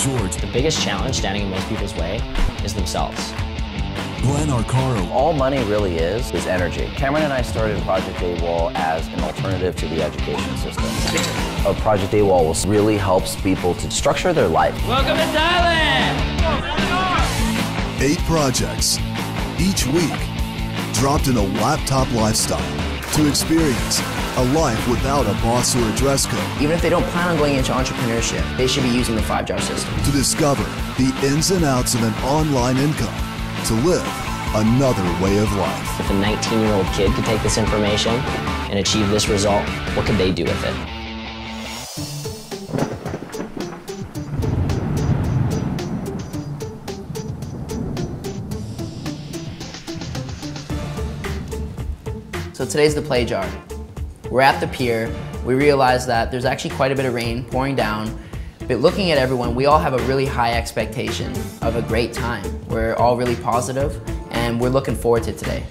George. The biggest challenge standing in most people's way is themselves. Glenn Arcaro. All money really is energy. Cameron and I started Project AWOL as an alternative to the education system. Project AWOL really helps people to structure their life. Welcome to Thailand! 8 projects, each week, dropped in a laptop lifestyle to experience a life without a boss or a dress code. Even if they don't plan on going into entrepreneurship, they should be using the 5-jar system. To discover the ins and outs of an online income, to live another way of life. If a 19-year-old kid could take this information and achieve this result, what could they do with it? So today's the play jar. We're at the pier. We realize that there's actually quite a bit of rain pouring down. But looking at everyone, we all have a really high expectation of a great time. We're all really positive, and we're looking forward to today.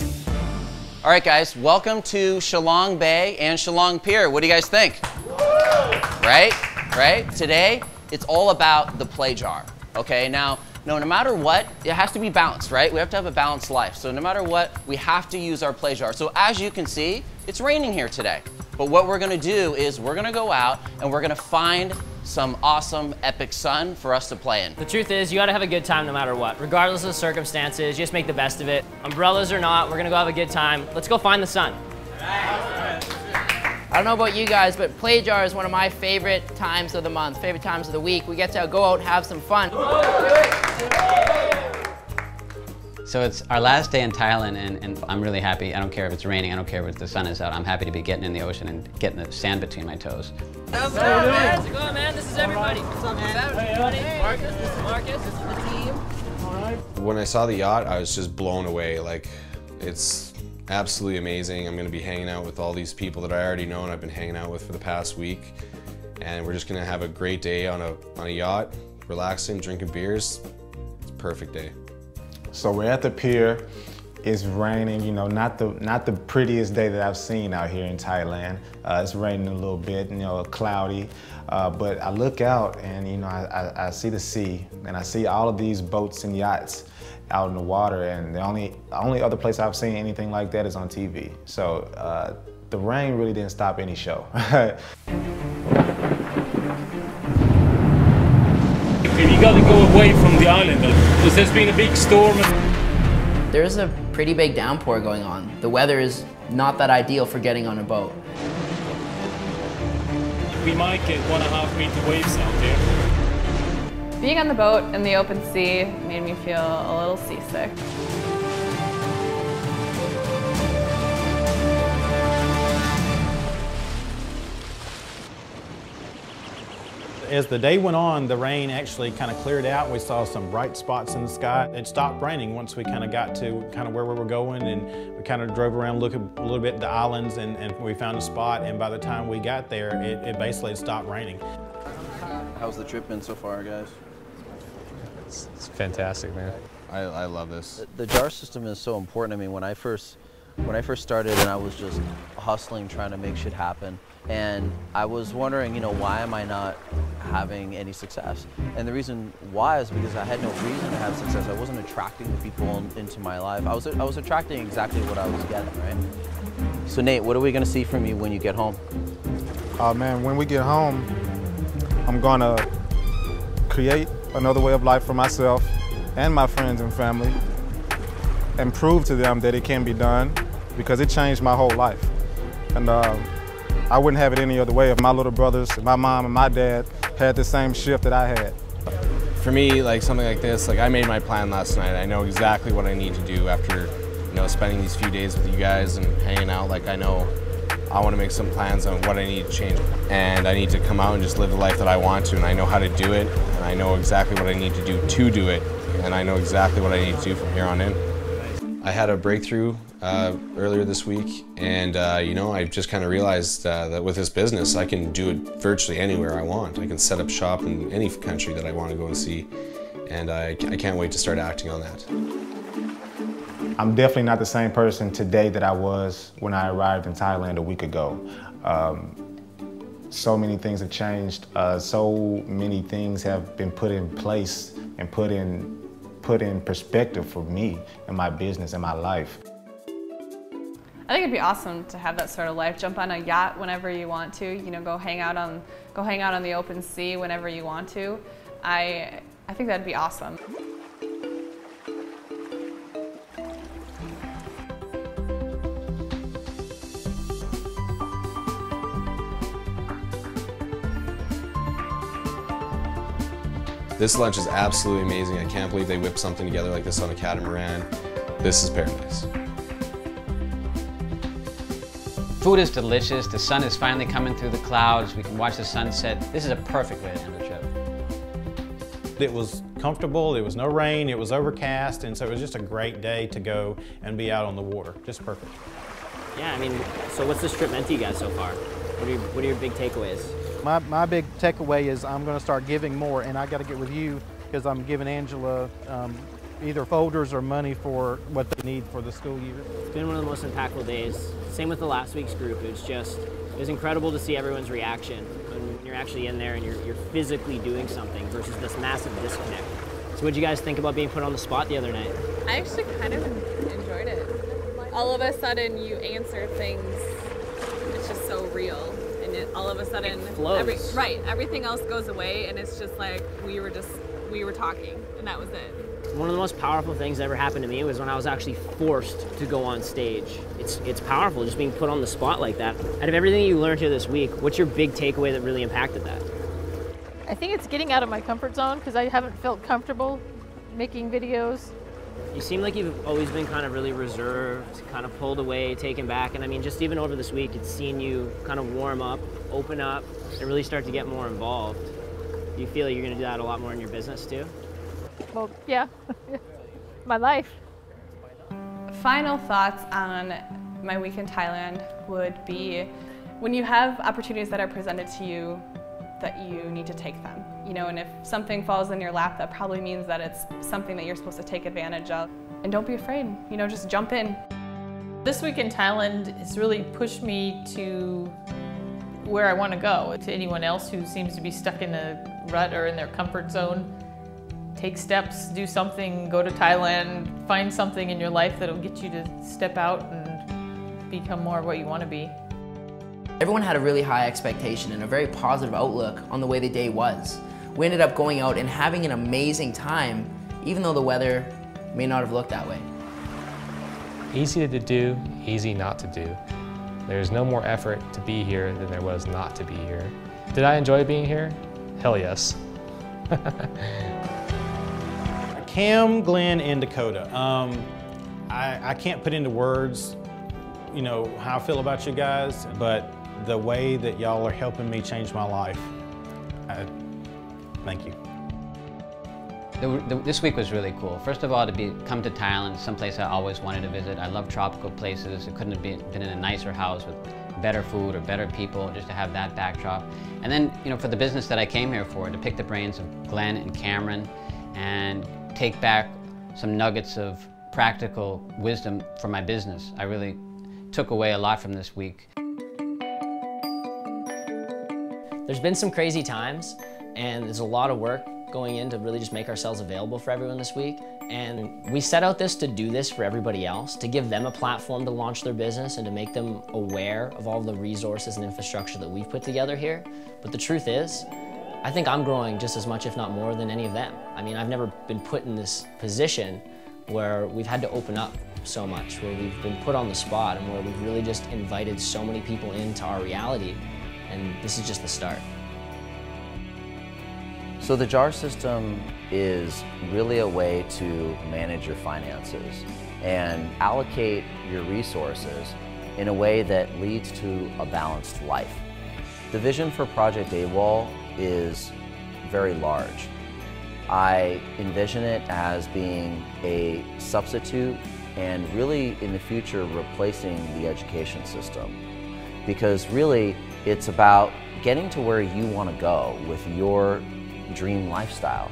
All right, guys, welcome to Shillong Bay and Shillong Pier. What do you guys think? Right? Today, it's all about the play jar, okay? Now, no matter what, it has to be balanced, right? We have to have a balanced life. So no matter what, we have to use our play jar. So as you can see, it's raining here today. But what we're gonna do is we're gonna go out and we're gonna find some awesome epic sun for us to play in. The truth is, you gotta have a good time no matter what. Regardless of the circumstances, just make the best of it. Umbrellas or not, we're gonna go have a good time. Let's go find the sun. I don't know about you guys, but play jar is one of my favorite times of the month, favorite times of the week. We get to go out and have some fun. So it's our last day in Thailand, and I'm really happy. I don't care if it's raining, I don't care if the sun is out. I'm happy to be getting in the ocean and getting the sand between my toes. How's it going, man? How's it going, man? This is everybody. What's up, man? Everybody. Marcus, this is Marcus. This is the team. All right. When I saw the yacht, I was just blown away. Like, it's absolutely amazing. I'm gonna be hanging out with all these people that I already know and I've been hanging out with for the past week. And we're just gonna have a great day on a yacht, relaxing, drinking beers. It's a perfect day. So we're at the pier. It's raining, you know, not the prettiest day that I've seen out here in Thailand. It's raining a little bit, you know, cloudy. But I look out and, you know, I see the sea and I see all of these boats and yachts out in the water, and the only other place I've seen anything like that is on TV. So the rain really didn't stop any show. You got to go away from the island because there's been a big storm. There's a pretty big downpour going on. The weather is not that ideal for getting on a boat. We might get 1.5 meter waves out there. Being on the boat in the open sea made me feel a little seasick. As the day went on, the rain actually kind of cleared out. We saw some bright spots in the sky. It stopped raining once we kind of got to kind of where we were going, and we kind of drove around looking a little bit at the islands, and we found a spot, and by the time we got there, it basically stopped raining. How's the trip been so far, guys? It's fantastic, man. I love this. The jar system is so important. I mean, when I first started and I was just hustling, trying to make shit happen, and I was wondering, you know, why am I not having any success? And the reason why is because I had no reason to have success. I wasn't attracting the people into my life. I was attracting exactly what I was getting, right? So Nate, what are we gonna see from you when you get home? Man, when we get home, I'm gonna create another way of life for myself and my friends and family, and prove to them that it can be done, because it changed my whole life. And I wouldn't have it any other way if my little brothers, my mom and my dad had the same shift that I had. For me, like something like this, like I made my plan last night. I know exactly what I need to do after, you know, spending these few days with you guys and hanging out. Like I know I want to make some plans on what I need to change. And I need to come out and just live the life that I want to, and I know how to do it, and I know exactly what I need to do it, and I know exactly what I need to do from here on in. I had a breakthrough earlier this week, and you know, I just kind of realized that with this business, I can do it virtually anywhere I want. I can set up shop in any country that I want to go and see, and I can't wait to start acting on that. I'm definitely not the same person today that I was when I arrived in Thailand a week ago. so many things have changed. So many things have been put in place and put in perspective for me and my business and my life. I think it'd be awesome to have that sort of life. Jump on a yacht whenever you want to. You know, go hang out on the open sea whenever you want to. I think that'd be awesome. This lunch is absolutely amazing. I can't believe they whipped something together like this on a catamaran. This is paradise. Food is delicious. The sun is finally coming through the clouds. We can watch the sunset. This is a perfect way to end the trip. It was comfortable, there was no rain, it was overcast, and so it was just a great day to go and be out on the water. Just perfect. Yeah, I mean, so what's this trip meant to you guys so far? What are your big takeaways? My big takeaway is I'm going to start giving more, and I got to get with you because I'm giving Angela either folders or money for what they need for the school year. It's been one of the most impactful days. Same with the last week's group. It was incredible to see everyone's reaction when you're actually in there and you're physically doing something versus this massive disconnect. So what did you guys think about being put on the spot the other night? I actually kind of enjoyed it. All of a sudden you answer things, it's just so real. And all of a sudden, everything else goes away, and it's just like we were talking, and that was it. One of the most powerful things that ever happened to me was when I was actually forced to go on stage. It's powerful just being put on the spot like that. Out of everything you learned here this week, what's your big takeaway that really impacted that? I think it's getting out of my comfort zone because I haven't felt comfortable making videos. You seem like you've always been kind of really reserved, kind of pulled away, taken back, and I mean, just even over this week, it's seen you kind of warm up, open up, and really start to get more involved. Do you feel like you're going to do that a lot more in your business too? Well, yeah, my life. Final thoughts on my week in Thailand would be when you have opportunities that are presented to you, that you need to take them. You know, and if something falls in your lap, that probably means that it's something that you're supposed to take advantage of. And don't be afraid, you know, just jump in. This week in Thailand has really pushed me to where I want to go. To anyone else who seems to be stuck in a rut or in their comfort zone, take steps, do something, go to Thailand, find something in your life that'll get you to step out and become more of what you want to be. Everyone had a really high expectation and a very positive outlook on the way the day was. We ended up going out and having an amazing time, even though the weather may not have looked that way. Easy to do, easy not to do. There's no more effort to be here than there was not to be here. Did I enjoy being here? Hell yes. Cam, Glenn, and Dakota. I can't put into words, you know, how I feel about you guys, but the way that y'all are helping me change my life, thank you. This week was really cool. First of all, to come to Thailand, someplace I always wanted to visit. I love tropical places. It couldn't have been in a nicer house with better food or better people, just to have that backdrop. And then, you know, for the business that I came here for, to pick the brains of Glenn and Cameron and take back some nuggets of practical wisdom for my business. I really took away a lot from this week. There's been some crazy times, and there's a lot of work going in to really just make ourselves available for everyone this week. And we set out to do this for everybody else, to give them a platform to launch their business and to make them aware of all the resources and infrastructure that we've put together here. But the truth is, I think I'm growing just as much, if not more, than any of them. I mean, I've never been put in this position where we've had to open up so much, where we've been put on the spot, and where we've really just invited so many people into our reality. And this is just the start. So the JAR system is really a way to manage your finances and allocate your resources in a way that leads to a balanced life. The vision for Project AWOL is very large. I envision it as being a substitute and really in the future replacing the education system. Because really it's about getting to where you want to go with your dream lifestyle.